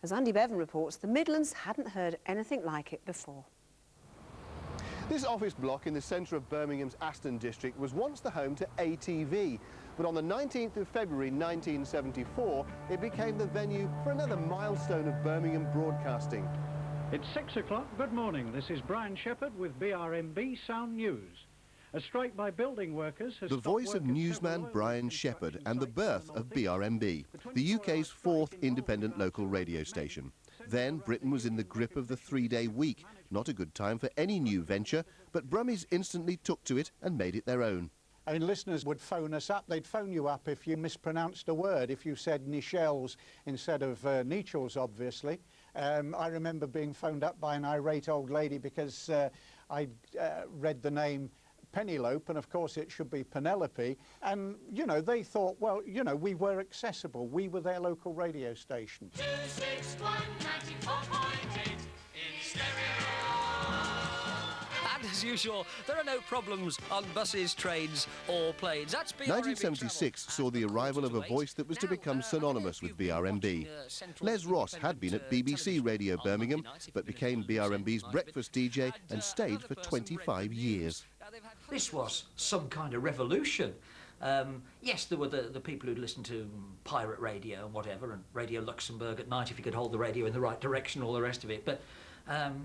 As Andy Bevan reports, the Midlands hadn't heard anything like it before. This office block in the centre of Birmingham's Aston district was once the home to ATV, but on the 19th of February 1974, it became the venue for another milestone of Birmingham broadcasting. It's 6 o'clock. Good morning. This is Brian Shepherd with BRMB Sound News. A strike by building workers has... The voice of newsman Brian Shepherd and the birth of BRMB, the UK's fourth independent local radio station. Then Britain was in the grip of the three-day week. Not a good time for any new venture, but Brummies instantly took to it and made it their own. I mean, listeners would phone us up. They'd phone you up if you mispronounced a word, if you said Nichels instead of Nichels, obviously. I remember being phoned up by an irate old lady because I'd read the name Penelope, and of course it should be Penelope, and you know, they thought, well, you know, we were accessible, we were their local radio station. 261 94.8 in stereo. And as usual, there are no problems on buses, trains or planes. That's BRMB 1976 saw the arrival of a voice that was to become synonymous with BRMB. Les Ross had been at BBC Radio Birmingham, but became BRMB's breakfast DJ and stayed for 25 years. This was some kind of revolution. Yes, there were the people who'd listened to pirate radio and whatever, and Radio Luxembourg at night if you could hold the radio in the right direction, all the rest of it. But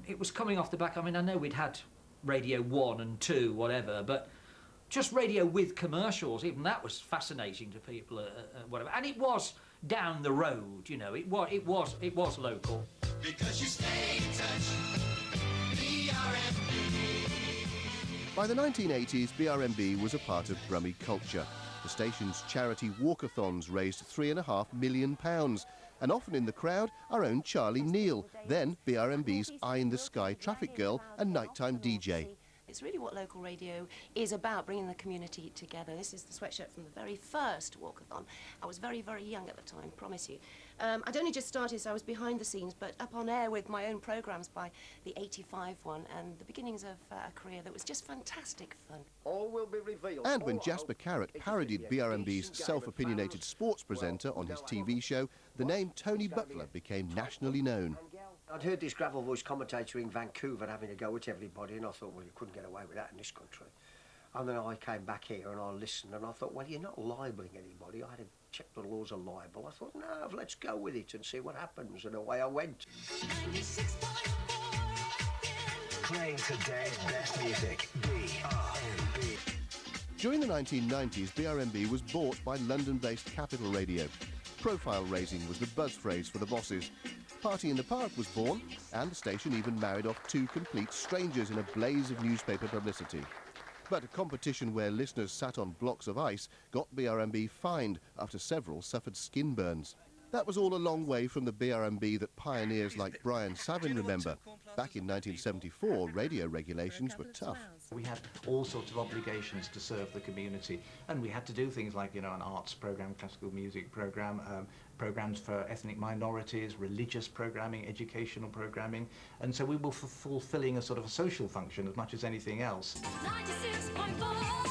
it was coming off the back. I mean, I know we'd had Radio 1 and 2, whatever, but just radio with commercials, even that was fascinating to people, whatever. And it was down the road, you know. It was local. Because you stay in touch. BRMB. By the 1980s, BRMB was a part of Brummie culture. The station's charity walkathons raised £3.5 million, and often in the crowd, our own Charlie Neal, then BRMB's eye-in-the-sky traffic girl and nighttime DJ. It's really what local radio is about, bringing the community together. This is the sweatshirt from the very first walkathon. I was very, very young at the time, promise you. I'd only just started, so I was behind the scenes, but up on air with my own programmes by the 85 one, and the beginnings of a career that was just fantastic fun. All will be revealed. And when Jasper Carrott parodied BRMB's self-opinionated sports presenter on his TV show, the name Tony Butler became nationally known. I'd heard this gravel voice commentator in Vancouver having a go at everybody, and I thought, well, you couldn't get away with that in this country. And then I came back here and I listened, and I thought, well, you're not libeling anybody. I had to check the laws of libel. I thought, no, let's go with it and see what happens, and away I went. Playing today's best music, BRMB. During the 1990s, BRMB was bought by London-based Capital Radio. Profile raising was the buzz phrase for the bosses. Party in the Park was born, and the station even married off two complete strangers in a blaze of newspaper publicity. But a competition where listeners sat on blocks of ice got BRMB fined after several suffered skin burns. That was all a long way from the BRMB that pioneers like Brian Savin remember. Back in 1974, radio regulations were tough. We had all sorts of obligations to serve the community, and we had to do things like, you know, an arts program, classical music program, programs for ethnic minorities, religious programming, educational programming, and so we were fulfilling a sort of a social function as much as anything else. 96.4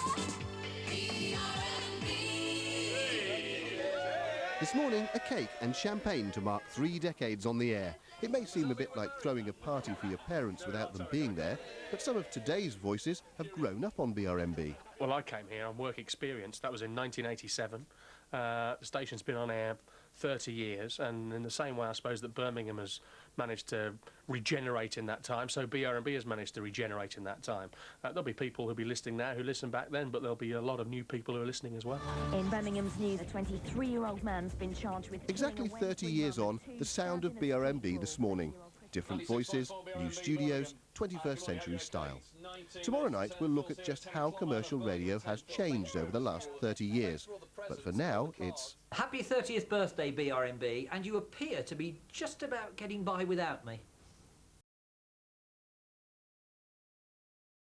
This morning, a cake and champagne to mark 3 decades on the air. It may seem a bit like throwing a party for your parents without them being there, but some of today's voices have grown up on BRMB. Well, I came here on work experience. That was in 1987. The station's been on air 30 years, and in the same way, I suppose, that Birmingham has managed to regenerate in that time, so BRMB has managed to regenerate in that time. There'll be people who'll be listening now who listened back then, but there'll be a lot of new people who are listening as well. In Birmingham's news, a 23-year-old man's been charged with... Exactly 30 years on, the sound of BRMB this morning. Different voices, new studios, 21st century style. Tomorrow night we'll look at just how commercial radio has changed over the last 30 years. But for now, it's... Happy 30th birthday, BRMB, and you appear to be just about getting by without me.